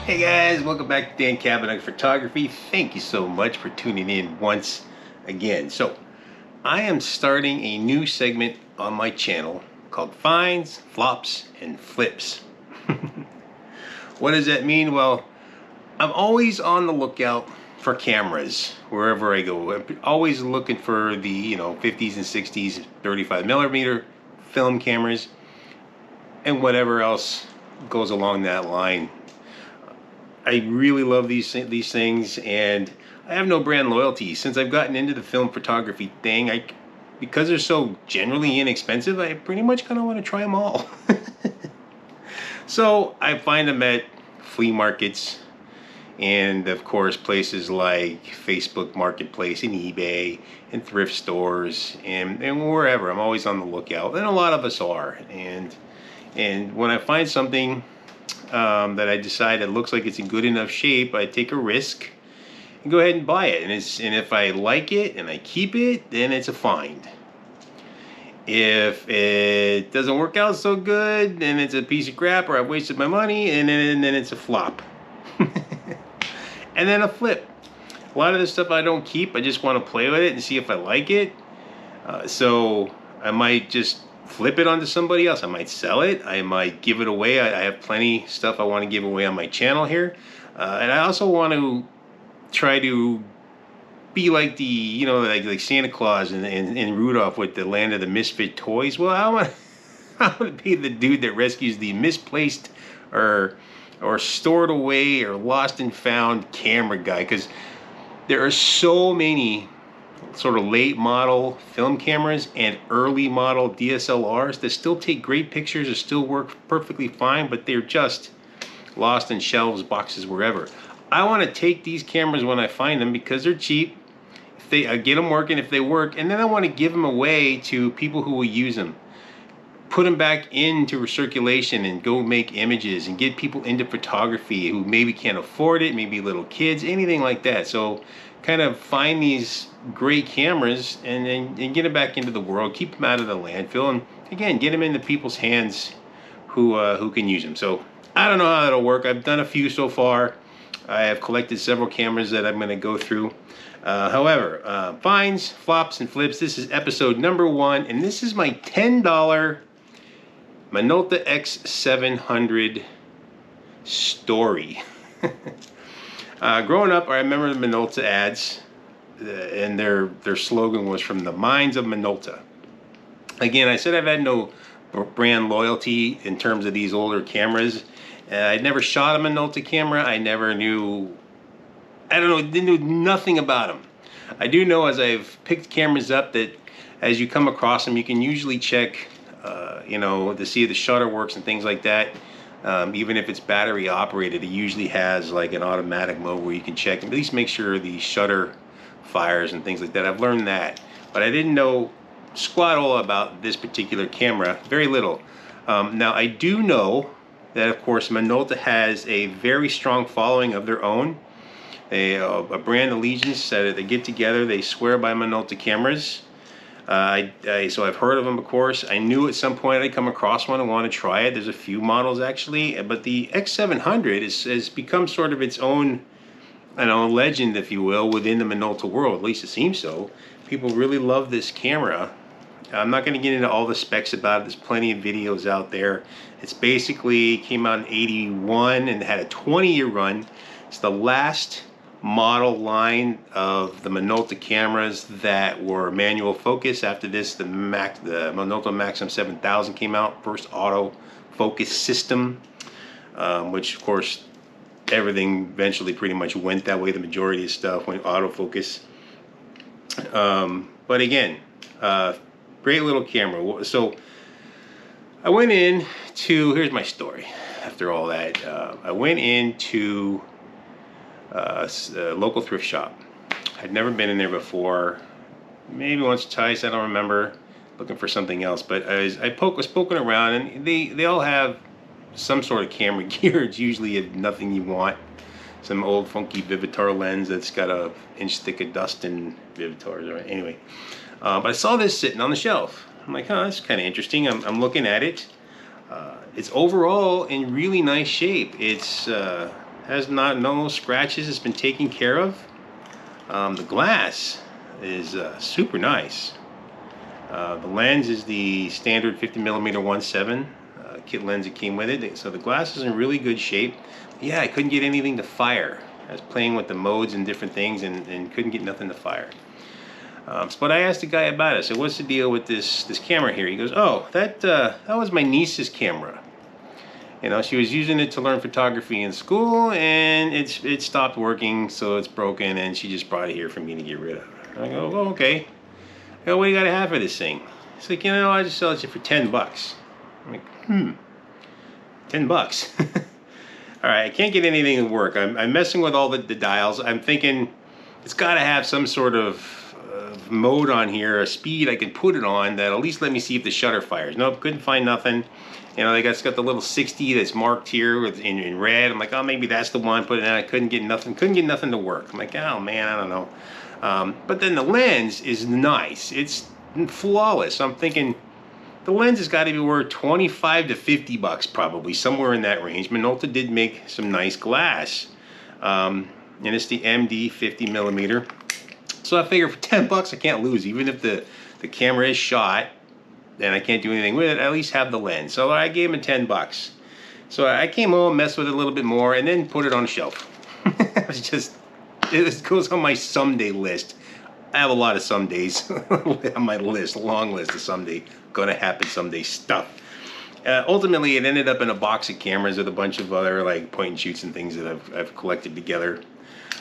Hey guys, welcome back to Dan Kavanagh Photography. Thank you so much for tuning in once again. So, I am starting a new segment on my channel called Finds, Flops, and Flips. What does that mean? Well, I'm always on the lookout for cameras wherever I go. I'm always looking for the 50s and 60s 35mm film cameras and whatever else goes along that line. I really love these things, and I have no brand loyalty. Since I've gotten into the film photography thing, because they're so generally inexpensive, I pretty much kind of want to try them all. So I find them at flea markets, and of course places like Facebook Marketplace and eBay and thrift stores and wherever. I'm always on the lookout, and a lot of us are. And when I find something that I decide it looks like it's in good enough shape, I take a risk and go ahead and buy it. And if I like it and I keep it, then it's a find. If it doesn't work out so good, then it's a piece of crap, or I've wasted my money, and then it's a flop. And then a flip. A lot of this stuff I don't keep. I just want to play with it and see if I like it. So I might just flip it onto somebody else. I might sell it. I might give it away. I have plenty stuff I want to give away on my channel here. And I also want to try to be like the, like Santa Claus and Rudolph with the land of the misfit toys. Well, I want to be the dude that rescues the misplaced or stored away or lost and found camera guy, because there are so many sort of late model film cameras and early model DSLRs that still take great pictures, that still work perfectly fine, but they're just lost in shelves, boxes, wherever. I want to take these cameras when I find them because they're cheap. I get them working if they work, and then I want to give them away to people who will use them. Put them back into circulation and go make images and get people into photography who maybe can't afford it, maybe little kids, anything like that. So kind of find these great cameras and get them back into the world, keep them out of the landfill, and again, get them into people's hands who can use them. So I don't know how that'll work. I've done a few so far. I have collected several cameras that I'm going to go through. However, finds, flops, and flips. This is episode number 1, and this is my $10 Minolta X-700 story. Growing up, I remember the Minolta ads, and their slogan was "From the Minds of Minolta." Again, I said I've had no brand loyalty in terms of these older cameras. I'd never shot a Minolta camera. I never knew, didn't know nothing about them. I do know, as I've picked cameras up, that as you come across them, you can usually check, to see if the shutter works and things like that. Even if it's battery operated, it usually has like an automatic mode where you can check and at least make sure the shutter fires and things like that. I've learned that, but I didn't know squat all about this particular camera, very little. Now I do know that, of course, Minolta has a very strong following of their own, a brand allegiance that they get together. They swear by Minolta cameras. So I've heard of them, of course. I knew at some point I'd come across one and want to try it. There's a few models actually, but the X-700 has become sort of its own, legend, if you will, within the Minolta world. At least it seems so. People really love this camera. I'm not going to get into all the specs about it. There's plenty of videos out there. It's basically came out in '81 and had a 20-year run. It's the last model line of the Minolta cameras that were manual focus. After this, the Minolta Maxim 7000 came out, first auto focus system, which of course everything eventually pretty much went that way. The majority of stuff went autofocus. But again, great little camera. So I went in to, here's my story. After all that, I went into a local thrift shop. I'd never been in there before. Maybe once or twice, I don't remember, looking for something else. But I was poking around, and they all have some sort of camera gear. It's usually nothing you want. Some old funky Vivitar lens that's got an inch thick of dust in Vivitars. Right? Anyway, but I saw this sitting on the shelf. I'm like, huh, that's kind of interesting. I'm looking at it. It's overall in really nice shape. It's has no scratches. It's been taken care of. The glass is super nice. The lens is the standard 50mm 1.7 kit lens that came with it, so the glass is in really good shape. Yeah, I couldn't get anything to fire. I was playing with the modes and different things and couldn't get nothing to fire. But I asked the guy about it. So what's the deal with this camera here? He goes, oh, that was my niece's camera. You know, she was using it to learn photography in school, and it stopped working, so it's broken, and she just brought it here for me to get rid of. I go, oh, okay. I go, what do you got to have for this thing? He's like, you know, I just sell it to you for $10. I'm like, $10. All right, I can't get anything to work. I'm messing with all the dials. I'm thinking it's got to have some sort of mode on here, a speed I can put it on that at least let me see if the shutter fires. Nope, couldn't find nothing. You know, it's got the little 60 that's marked here in red. I'm like, oh, maybe that's the one. Put it in. I couldn't get nothing to work. I'm like, oh man, I don't know. But then the lens is nice. It's flawless. I'm thinking the lens has got to be worth $25 to $50 probably, somewhere in that range. Minolta did make some nice glass, and it's the MD 50mm. So I figure for $10 I can't lose, even if the camera is shot and I can't do anything with it. I at least have the lens. So I gave him $10. So I came home, messed with it a little bit more, and then put it on a shelf. It goes on my someday list. I have a lot of somedays on my list, a long list of someday, gonna happen someday stuff. Ultimately, it ended up in a box of cameras with a bunch of other like point and shoots and things that I've collected together.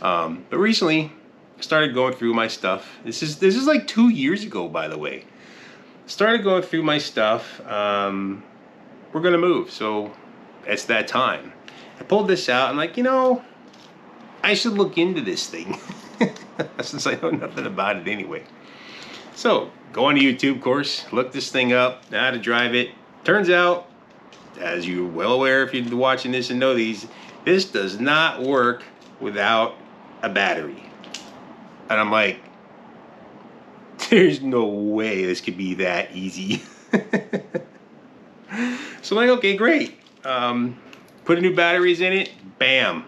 But recently, I started going through my stuff. This is like 2 years ago, by the way. Started going through my stuff. We're gonna move, so it's that time. I pulled this out. I'm like, you know, I should look into this thing since I know nothing about it anyway. So go on to YouTube, of course, look this thing up, how to drive it. Turns out, as you're well aware if you're watching this and know these, this does not work without a battery. And I'm like, there's no way this could be that easy. So I'm like, okay, great. Put new batteries in it, bam,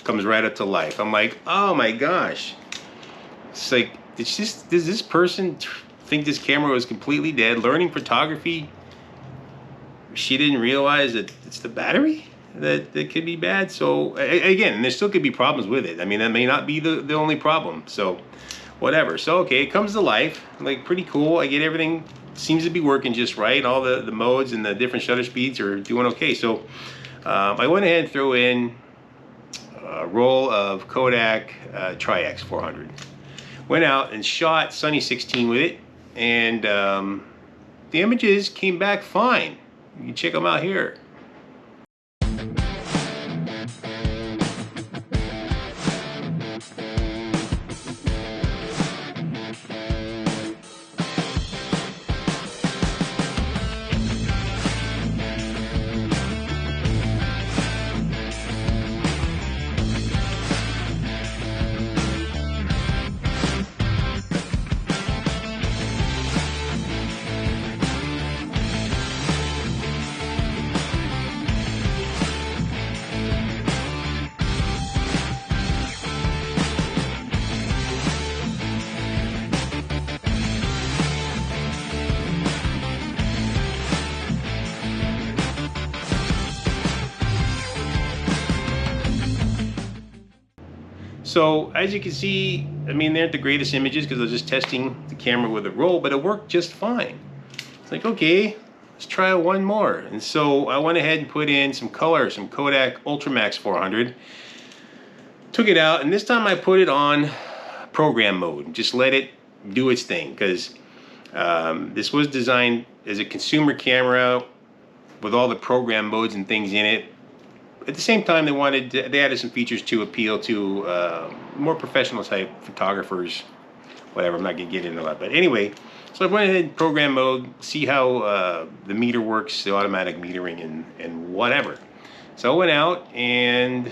comes right up to life. I'm like, oh my gosh. It's like, does this person think this camera was completely dead? Learning photography, she didn't realize that it's the battery that could be bad. So again, there still could be problems with it. I mean, that may not be the only problem. So whatever. So okay, it comes to life. Like, pretty cool. I get everything, seems to be working just right. All the modes and the different shutter speeds are doing okay. So I went ahead and threw in a roll of Kodak Tri-X 400. Went out and shot Sunny 16 with it, and the images came back fine. You can check them out here. So as you can see, I mean, they aren't the greatest images because I was just testing the camera with a roll, but it worked just fine. It's like, okay, let's try one more. And so I went ahead and put in some color, some Kodak Ultramax 400. Took it out, and this time I put it on program mode. Just let it do its thing, because this was designed as a consumer camera with all the program modes and things in it. At the same time, they added some features to appeal to more professional type photographers. Whatever, I'm not gonna get into that. But anyway, so I went ahead in program mode, see how the meter works, the automatic metering and whatever. So I went out and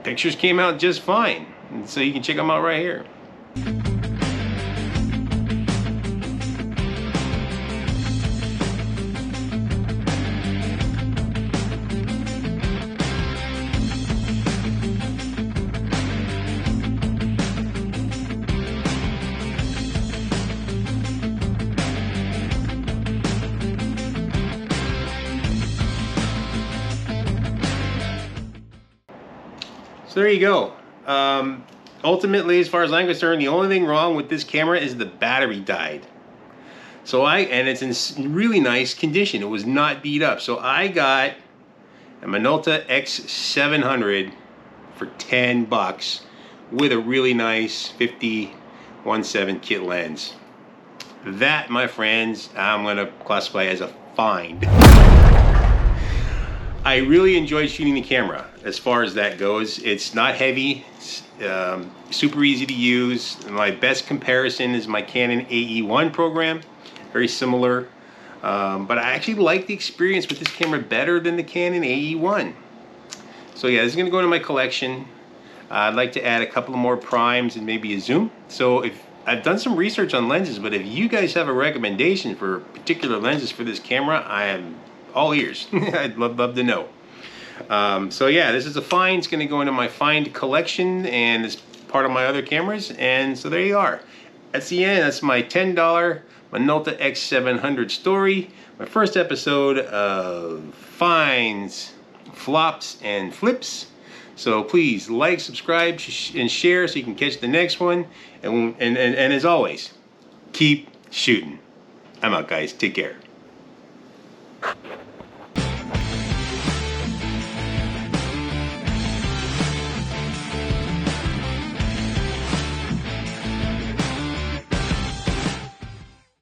pictures came out just fine. And so you can check them out right here. So there you go. Ultimately, as far as I'm concerned, the only thing wrong with this camera is the battery died. So and it's in really nice condition. It was not beat up. So I got a Minolta X-700 for 10 bucks with a really nice 50-1.7 kit lens. That, my friends, I'm gonna classify as a find. I really enjoyed shooting the camera as far as that goes. It's not heavy, it's, super easy to use. My best comparison is my Canon AE1 program, very similar. But I actually like the experience with this camera better than the Canon AE1. So yeah, this is gonna go into my collection. I'd like to add a couple more primes and maybe a zoom. So if I've done some research on lenses, but if you guys have a recommendation for particular lenses for this camera, I am all ears. I'd love to know. So yeah, this is a find. It's going to go into my find collection, and it's part of my other cameras. And so there you are. That's the end. That's my $10 Minolta X700 story. My first episode of finds, flops, and flips. So please like, subscribe, and share so you can catch the next one. And as always, keep shooting. I'm out, guys. Take care.